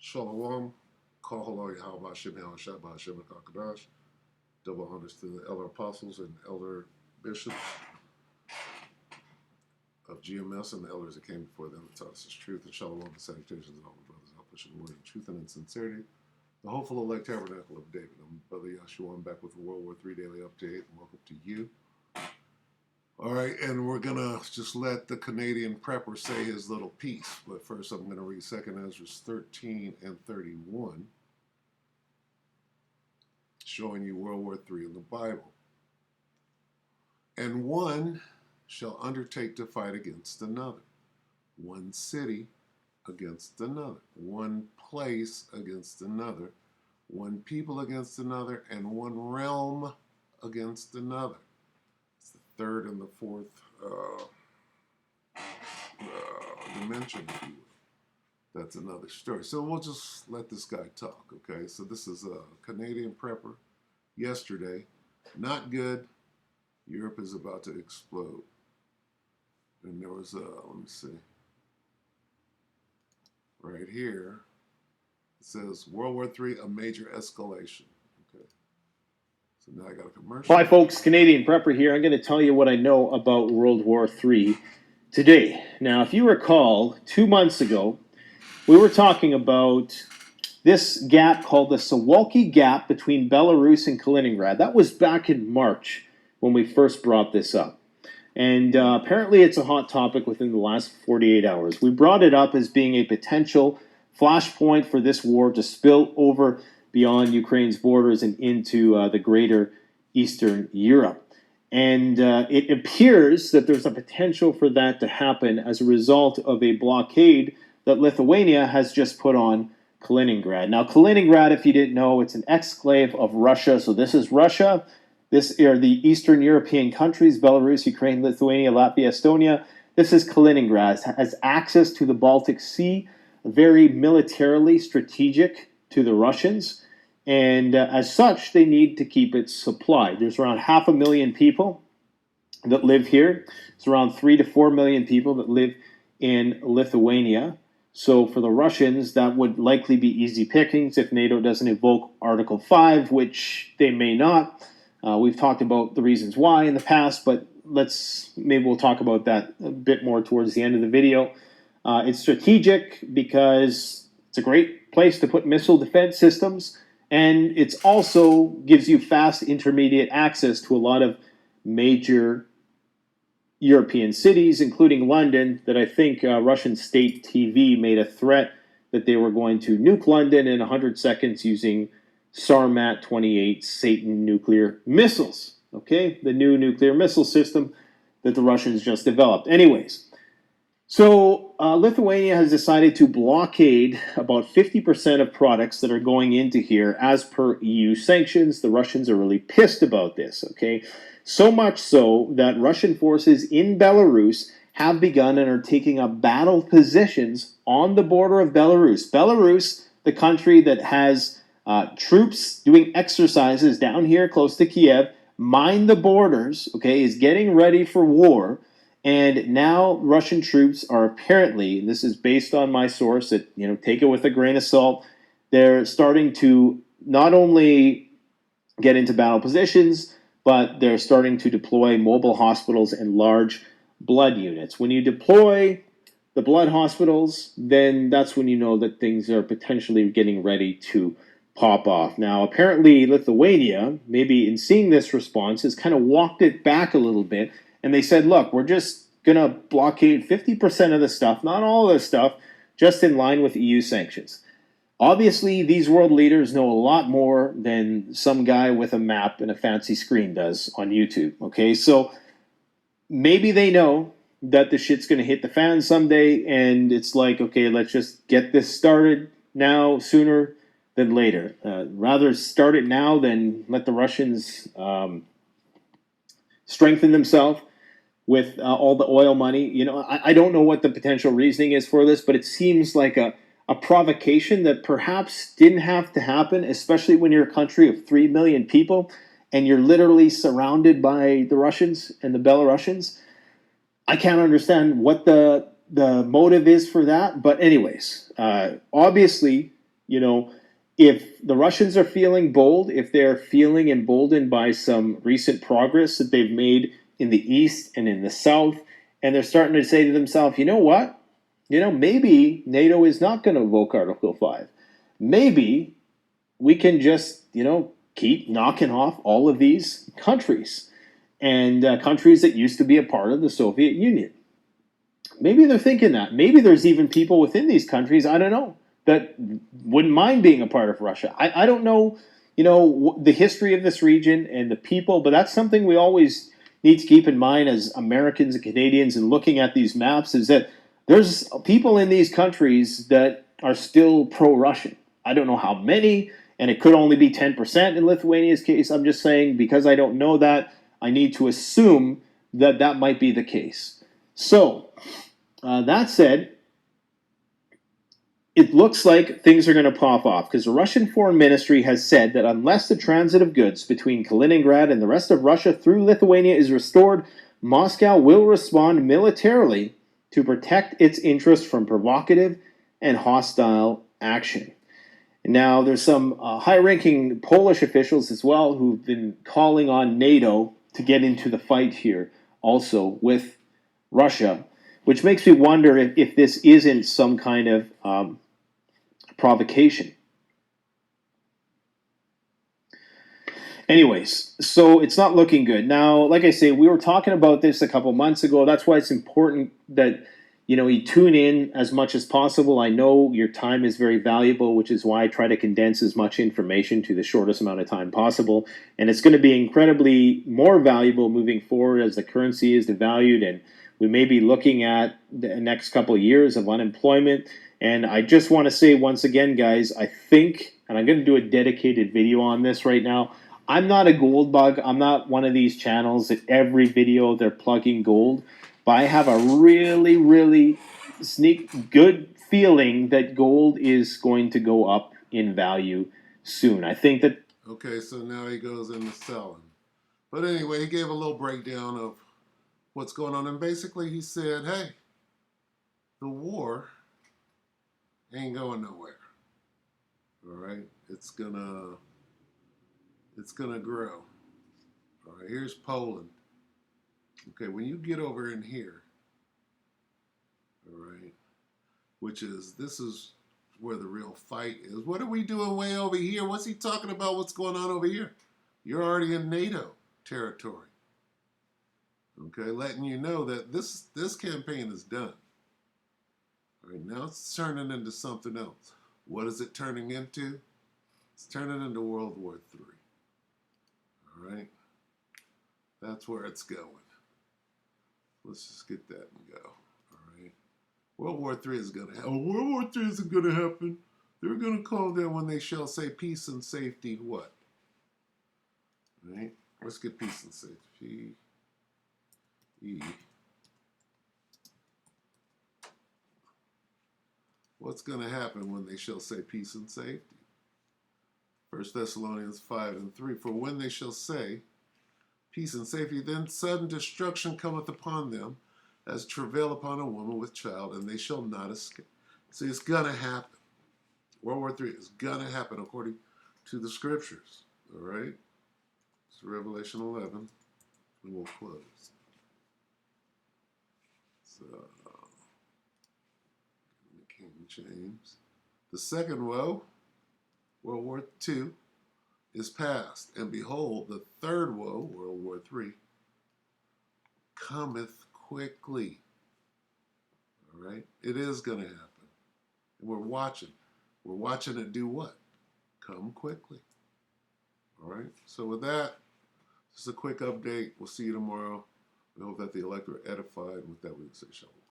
Shalom, Kahalo Yahweh Shem Shabbat Shem Kakadash. Double honors to the elder apostles and elder bishops of GMS and the elders that came before them and taught us truth. And shalom and salutations to all the brothers out pushing the word in truth and in sincerity. The hopeful elect tabernacle of David. I'm Brother Yahshua. I'm back with the World War III Daily Update. And welcome to you. All right, and we're going to just let the Canadian prepper say his little piece. But first, I'm going to read 2 Ezra 13 and 31, showing you World War III in the Bible. And one shall undertake to fight against another, one city against another, one place against another, one people against another, and one realm against another. It's the third and the fourth dimension, if you will. That's another story. So we'll just let this guy talk, okay? So this is a Canadian prepper yesterday. Not good. Europe is about to explode. And there was let me see. Right here, it says World War III, a major escalation. Okay. So now I got a commercial. Hi folks, Canadian Prepper here. I'm going to tell you what I know about World War III today. Now, if you recall, 2 months ago, we were talking about this gap called the Suwalki Gap between Belarus and Kaliningrad. That was back in March when we first brought this up. And apparently it's a hot topic within the last 48 hours. We brought it up as being a potential flashpoint for this war to spill over beyond Ukraine's borders and into the greater Eastern Europe. And it appears that there's a potential for that to happen as a result of a blockade that Lithuania has just put on Kaliningrad. Now, Kaliningrad, if you didn't know, it's an exclave of Russia. So this is Russia. This are the Eastern European countries, Belarus, Ukraine, Lithuania, Latvia, Estonia. This is Kaliningrad. It has access to the Baltic Sea, very militarily strategic to the Russians. And as such, they need to keep it supplied. There's around 500,000 people that live here. It's around 3 to 4 million people that live in Lithuania. So for the Russians, that would likely be easy pickings if NATO doesn't invoke Article 5, which they may not. We've talked about the reasons why in the past, but maybe we'll talk about that a bit more towards the end of the video. It's strategic because it's a great place to put missile defense systems, and it's also gives you fast intermediate access to a lot of major European cities, including London, that I think Russian state TV made a threat that they were going to nuke London in 100 seconds using Sarmat-28 Satan nuclear missiles, okay? The new nuclear missile system that the Russians just developed. Anyways, so Lithuania has decided to blockade about 50% of products that are going into here as per EU sanctions. The Russians are really pissed about this, okay? So much so that Russian forces in Belarus have begun and are taking up battle positions on the border of Belarus. Belarus, the country that has troops doing exercises down here close to Kiev, mind the borders, okay, is getting ready for war. And now Russian troops are apparently, and this is based on my source, that, take it with a grain of salt, they're starting to not only get into battle positions, but they're starting to deploy mobile hospitals and large blood units. When you deploy the blood hospitals, then that's when you know that things are potentially getting ready to pop off. Now, apparently Lithuania, maybe in seeing this response, has kind of walked it back a little bit, and they said, look, we're just going to blockade 50% of the stuff, not all of the stuff, just in line with EU sanctions. Obviously, these world leaders know a lot more than some guy with a map and a fancy screen does on YouTube, okay? So maybe they know that the shit's going to hit the fan someday, and it's like, okay, let's just get this started now, sooner than later. Rather start it now than let the Russians strengthen themselves with all the oil money. I don't know what the potential reasoning is for this, but it seems like a provocation that perhaps didn't have to happen, especially when you're a country of 3 million people and you're literally surrounded by the Russians and the Belarusians. I can't understand what the motive is for that. But anyways, obviously, You know, if the Russians are feeling bold, if they're feeling emboldened by some recent progress that they've made in the east and in the south, and they're starting to say to themselves, you know what? Maybe NATO is not going to invoke Article 5. Maybe we can just, keep knocking off all of these countries and countries that used to be a part of the Soviet Union. Maybe they're thinking that. Maybe there's even people within these countries, I don't know, that wouldn't mind being a part of Russia. I don't know, the history of this region and the people, but that's something we always need to keep in mind as Americans and Canadians and looking at these maps is that there's people in these countries that are still pro-Russian. I don't know how many, and it could only be 10% in Lithuania's case. I'm just saying because I don't know that, I need to assume that that might be the case. So, that said, it looks like things are going to pop off because the Russian Foreign Ministry has said that unless the transit of goods between Kaliningrad and the rest of Russia through Lithuania is restored, Moscow will respond militarily to protect its interests from provocative and hostile action. Now, there's some high-ranking Polish officials as well who've been calling on NATO to get into the fight here also with Russia, which makes me wonder if this isn't some kind of provocation. Anyways, so it's not looking good. Now, like I say, we were talking about this a couple months ago. That's why it's important that you tune in as much as possible. I know your time is very valuable, which is why I try to condense as much information to the shortest amount of time possible. And it's going to be incredibly more valuable moving forward as the currency is devalued and we may be looking at the next couple of years of unemployment. And I just want to say once again, guys, I think, and I'm going to do a dedicated video on this right now, I'm not a gold bug. I'm not one of these channels that every video they're plugging gold. But I have a really, really good feeling that gold is going to go up in value soon. I think that... Okay, so now he goes into selling. But anyway, he gave a little breakdown of what's going on. And basically he said, hey, the war ain't going nowhere. All right? It's gonna grow. All right, here's Poland. Okay, when you get over in here, all right, this is where the real fight is. What are we doing way over here? What's he talking about? What's going on over here? You're already in NATO territory. Okay, letting you know that this campaign is done. All right, now it's turning into something else. What is it turning into? It's turning into World War III. All right, that's where it's going. Let's just get that and go. All right, World War III is going to happen. Oh, World War III isn't going to happen. They're going to call them when they shall say peace and safety. What? All right, let's get peace and safety. What's going to happen when they shall say peace and safety? 1 Thessalonians 5:3. For when they shall say peace and safety, then sudden destruction cometh upon them, as travail upon a woman with child, and they shall not escape. See, it's going to happen. World War III is going to happen according to the scriptures. All right? It's Revelation 11, and we'll close. So, King James. The second woe, World War II, is past, and behold, the third woe, World War III, cometh quickly. All right? It is going to happen. And we're watching. We're watching it do what? Come quickly. All right? So with that, just a quick update. We'll see you tomorrow. We hope that the elect are edified. With that, we say shalom.